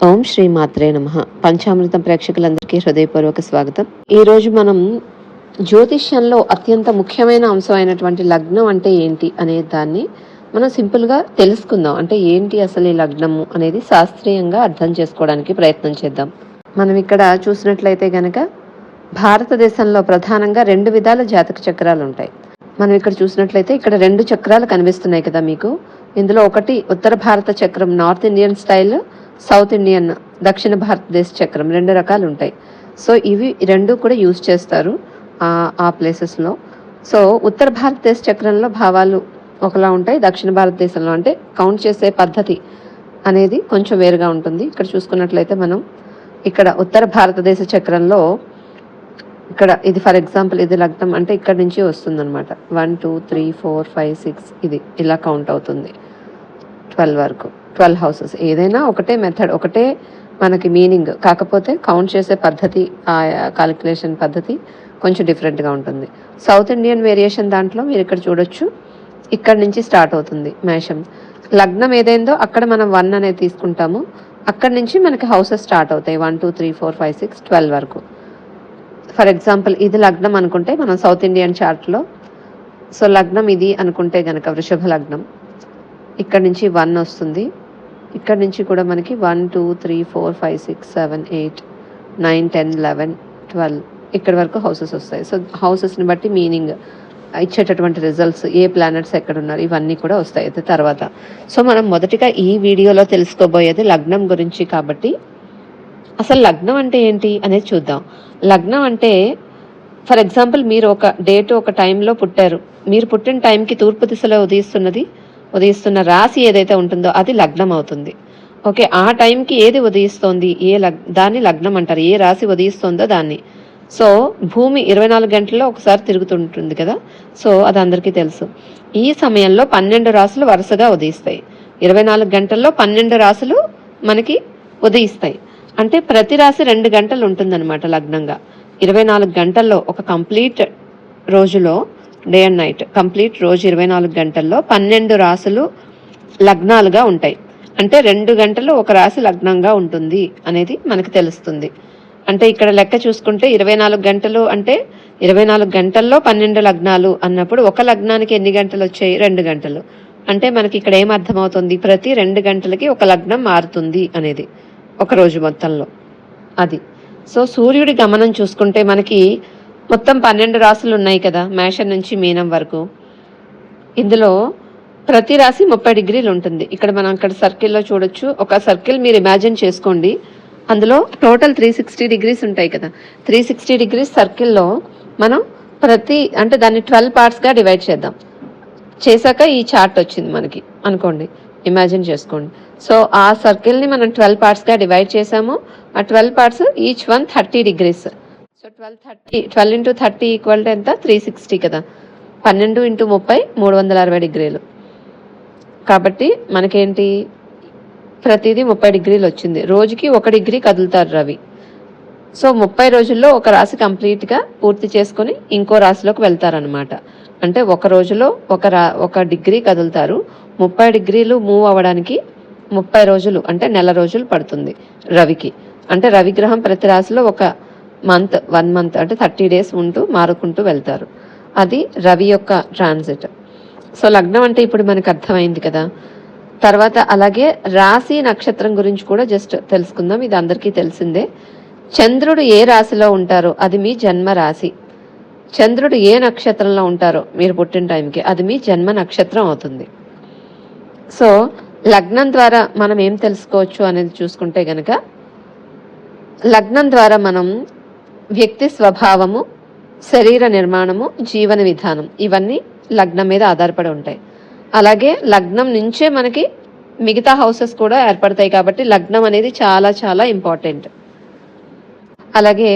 ఓం శ్రీ మాత్రే నమః. పంచామృతం ప్రేక్షకులందరికీ హృదయపూర్వక స్వాగతం. ఈరోజు మనం జ్యోతిష్యంలో అత్యంత ముఖ్యమైన అంశం అయినటువంటి లగ్నం అంటే ఏంటి అనే దాన్ని మనం సింపుల్గా తెలుసుకుందాం. అంటే ఏంటి అసలు ఈ లగ్నము అనేది శాస్త్రీయంగా అర్థం చేసుకోవడానికి ప్రయత్నం చేద్దాం. మనం ఇక్కడ చూసినట్లయితే గనక భారతదేశంలో ప్రధానంగా 2 విధాల జాతక చక్రాలు ఉంటాయి. మనం ఇక్కడ చూసినట్లయితే ఇక్కడ 2 చక్రాలు కనిపిస్తున్నాయి కదా మీకు. ఇందులో ఒకటి ఉత్తర భారత చక్రం, north Indian style, south Indian దక్షిణ భారతదేశ చక్రం, 2 రకాలు ఉంటాయి. సో ఇవి 2 కూడా యూజ్ చేస్తారు ఆ ప్లేసెస్లో. సో ఉత్తర భారతదేశ చక్రంలో భావాలు ఒకలా ఉంటాయి, దక్షిణ భారతదేశంలో అంటే కౌంట్ చేసే పద్ధతి అనేది కొంచెం వేరుగా ఉంటుంది. ఇక్కడ చూసుకున్నట్లయితే మనం ఇక్కడ ఉత్తర భారతదేశ చక్రంలో ఇక్కడ ఇది ఫర్ ఎగ్జాంపుల్ ఇది లగ్నం అంటే ఇక్కడ నుంచి వస్తుంది అనమాట. 1 2 3 4 5 6 ఇది ఇలా కౌంట్ అవుతుంది 12 వరకు, 12 హౌసెస్. ఏదైనా ఒకటే మెథడ్, ఒకటే మనకి మీనింగ్, కాకపోతే కౌంట్ చేసే పద్ధతి, ఆ కాలిక్యులేషన్ పద్ధతి కొంచెం డిఫరెంట్గా ఉంటుంది. సౌత్ ఇండియన్ వేరియేషన్ దాంట్లో మీరు ఇక్కడ చూడొచ్చు, ఇక్కడ నుంచి స్టార్ట్ అవుతుంది మేషం. లగ్నం ఏదైందో అక్కడ మనం 1 అనేది తీసుకుంటాము, అక్కడి నుంచి మనకి హౌసెస్ స్టార్ట్ అవుతాయి 1 2 3 4 5 6 12 వరకు. ఫర్ ఎగ్జాంపుల్ ఇది లగ్నం అనుకుంటే మనం సౌత్ ఇండియన్ చార్ట్లో, సో లగ్నం ఇది అనుకుంటే కనుక వృషభ లగ్నం, ఇక్కడ నుంచి 1 వస్తుంది, ఇక్కడ నుంచి కూడా మనకి 1 2 3 4 5 6 7 8 9 10 11 12 ఇక్కడ వరకు హౌసెస్ వస్తాయి. సో హౌసెస్ని బట్టి మీనింగ్ ఇచ్చేటటువంటి రిజల్ట్స్, ఏ ప్లానెట్స్ ఎక్కడ ఉన్నారు ఇవన్నీ కూడా వస్తాయి అయితే తర్వాత. సో మనం మొదటిగా ఈ వీడియోలో తెలుసుకోబోయేది లగ్నం గురించి. కాబట్టి అసలు లగ్నం అంటే ఏంటి అనేది చూద్దాం. లగ్నం అంటే ఫర్ ఎగ్జాంపుల్ మీరు ఒక డేట్ ఒక టైంలో పుట్టారు, మీరు పుట్టిన టైంకి తూర్పు దిశలో ఉదయిస్తున్న రాశి ఏదైతే ఉంటుందో అది లగ్నం అవుతుంది. ఓకే, ఆ టైంకి ఏది ఉదయిస్తోంది, దాన్ని లగ్నం అంటారు. ఏ రాశి ఉదయిస్తోందో దాన్ని. సో భూమి 24 గంటల్లో ఒకసారి తిరుగుతుంటుంది కదా, సో అది అందరికీ తెలుసు. ఈ సమయంలో 12 రాశులు వరుసగా ఉదయిస్తాయి. 24 గంటల్లో 12 రాశులు మనకి ఉదయిస్తాయి. అంటే ప్రతి రాశి 2 గంటలు ఉంటుందన్నమాట లగ్నంగా. 24 గంటల్లో ఒక కంప్లీట్ రోజులో, డే అండ్ నైట్ కంప్లీట్ రోజు 24 గంటల్లో 12 రాశులు లగ్నాలుగా ఉంటాయి. అంటే 2 గంటలు ఒక రాశి లగ్నంగా ఉంటుంది అనేది మనకు తెలుస్తుంది. అంటే ఇక్కడ లెక్క చూసుకుంటే 24 గంటలు అంటే 24 గంటల్లో 12 లగ్నాలు అన్నప్పుడు ఒక లగ్నానికి ఎన్ని గంటలు వచ్చాయి? 2 గంటలు. అంటే మనకి ఇక్కడ ఏం అర్థమవుతుంది? ప్రతి 2 గంటలకి ఒక లగ్నం మారుతుంది అనేది ఒక రోజు మొత్తంలో అది. సో సూర్యుడి గమనం చూసుకుంటే మనకి మొత్తం 12 రాశులు ఉన్నాయి కదా, మేషం నుంచి మీనం వరకు. ఇందులో ప్రతి రాశి 30 డిగ్రీలు ఉంటుంది. ఇక్కడ మనం ఇక్కడ సర్కిల్లో చూడొచ్చు. ఒక సర్కిల్ మీరు ఇమాజిన్ చేసుకోండి, అందులో టోటల్ 360 డిగ్రీస్ ఉంటాయి కదా. 360 డిగ్రీస్ సర్కిల్లో మనం అంటే దాన్ని 12 పార్ట్స్గా డివైడ్ చేశాక ఈ చార్ట్ వచ్చింది మనకి అనుకోండి, ఇమాజిన్ చేసుకోండి. సో ఆ సర్కిల్ని మనం 12 పార్ట్స్గా డివైడ్ చేసాము. ఆ 12 parts each one 30 degrees. So 12 into 30 equal to ఎంత? 360 కదా. 12 ఇంటూ 30 360 డిగ్రీలు. కాబట్టి మనకేంటి ప్రతిదీ 30 డిగ్రీలు వచ్చింది. రోజుకి 1 డిగ్రీ కదులుతారు రవి. సో 30 రోజుల్లో ఒక రాశి కంప్లీట్గా పూర్తి చేసుకొని ఇంకో రాశిలోకి వెళ్తారనమాట. అంటే ఒక రోజులో ఒక డిగ్రీ కదులుతారు. 30 డిగ్రీలు మూవ్ అవ్వడానికి 30 రోజులు అంటే నెల రోజులు పడుతుంది రవికి. అంటే రవిగ్రహం ప్రతి రాశిలో ఒక 1 మంత్ అంటే 30 డేస్ ఉంటూ మారుకుంటూ వెళ్తారు. అది రవి యొక్క ట్రాన్సిట్. సో లగ్నం అంటే ఇప్పుడు మనకు అర్థమైంది కదా. తర్వాత అలాగే రాశి నక్షత్రం గురించి కూడా జస్ట్ తెలుసుకుందాం. ఇది అందరికీ తెలిసిందే. చంద్రుడు ఏ రాశిలో ఉంటారో అది మీ జన్మ రాశి. చంద్రుడు ఏ నక్షత్రంలో ఉంటారో మీరు పుట్టిన టైంకి అది మీ జన్మ నక్షత్రం అవుతుంది. సో లగ్నం ద్వారా మనం ఏం తెలుసుకోవచ్చు అనేది చూసుకుంటే గనక, లగ్నం ద్వారా మనం వ్యక్తి స్వభావము, శరీర నిర్మాణము, జీవన విధానం ఇవన్నీ లగ్నం మీద ఆధారపడి ఉంటాయి. అలాగే లగ్నం నుంచే మనకి మిగతా హౌసెస్ కూడా ఏర్పడతాయి. కాబట్టి లగ్నం అనేది చాలా చాలా ఇంపార్టెంట్. అలాగే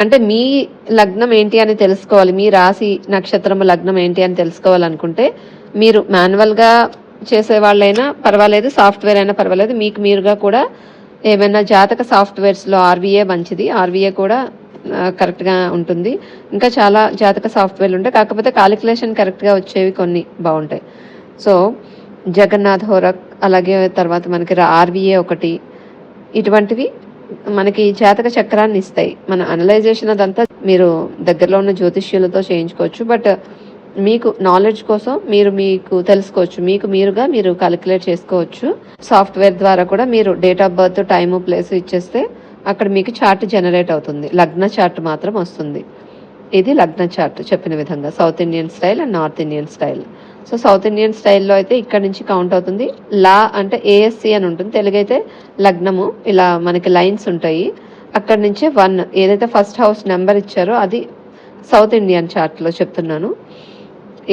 అంటే మీ లగ్నం ఏంటి అని తెలుసుకోవాలి, మీ రాశి నక్షత్రం లగ్నం ఏంటి అని తెలుసుకోవాలనుకుంటే మీరు మాన్యువల్గా చేసేవాళ్ళైనా పర్వాలేదు, సాఫ్ట్వేర్ అయినా పర్వాలేదు, మీకు మీరుగా కూడా ఏమైనా జాతక సాఫ్ట్వేర్స్లో ఆర్వీఏ మంచిది, ఆర్వీఏ కూడా కరెక్ట్గా ఉంటుంది. ఇంకా చాలా జాతక సాఫ్ట్వేర్లు ఉంటాయి, కాకపోతే కాలిక్యులేషన్ కరెక్ట్గా వచ్చేవి కొన్ని బాగుంటాయి. సో జగన్నాథ్ హోరక్, అలాగే తర్వాత మనకి ఆర్వీఏ ఒకటి, ఇటువంటివి మనకి జాతక చక్రాన్ని ఇస్తాయి. మన అనలైజేషన్ అదంతా మీరు దగ్గరలో ఉన్న జ్యోతిష్యులతో చేయించుకోవచ్చు. బట్ మీకు నాలెడ్జ్ కోసం మీకు తెలుసుకోవచ్చు, మీరుగా మీరు క్యాలిక్యులేట్ చేసుకోవచ్చు. సాఫ్ట్వేర్ ద్వారా కూడా మీరు date of birth, time, place ఇచ్చేస్తే అక్కడ మీకు చార్ట్ జనరేట్ అవుతుంది. లగ్న చార్ట్ మాత్రం వస్తుంది. ఇది లగ్న చార్ట్ చెప్పిన విధంగా south Indian style and north Indian style. So south Indian స్టైల్లో అయితే ఇక్కడ నుంచి కౌంట్ అవుతుంది. లా అంటే ఏఎస్సి అని ఉంటుంది, తెలుగు అయితే లగ్నము. ఇలా మనకి లైన్స్ ఉంటాయి. అక్కడి నుంచే 1 ఏదైతే ఫస్ట్ హౌస్ నెంబర్ ఇచ్చారో అది సౌత్ ఇండియన్ చార్ట్లో చెప్తున్నాను.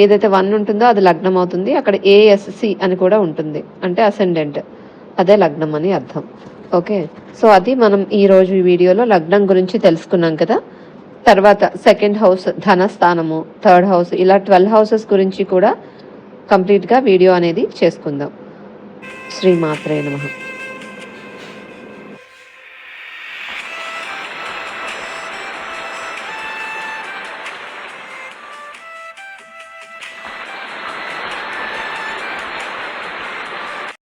ఏదైతే 1 ఉంటుందో అది లగ్నం అవుతుంది. అక్కడ ఏఎస్సి అని కూడా ఉంటుంది, అంటే అసెండెంట్, అదే లగ్నం అని అర్థం. ఓకే, సో అది మనం ఈరోజు ఈ వీడియోలో లగ్నం గురించి తెలుసుకున్నాం కదా. తర్వాత సెకండ్ హౌస్ ధనస్థానము, థర్డ్ హౌస్, ఇలా 12 హౌసెస్ గురించి కూడా కంప్లీట్గా వీడియో అనేది చేసుకుందాం. శ్రీమాత్రే నమః.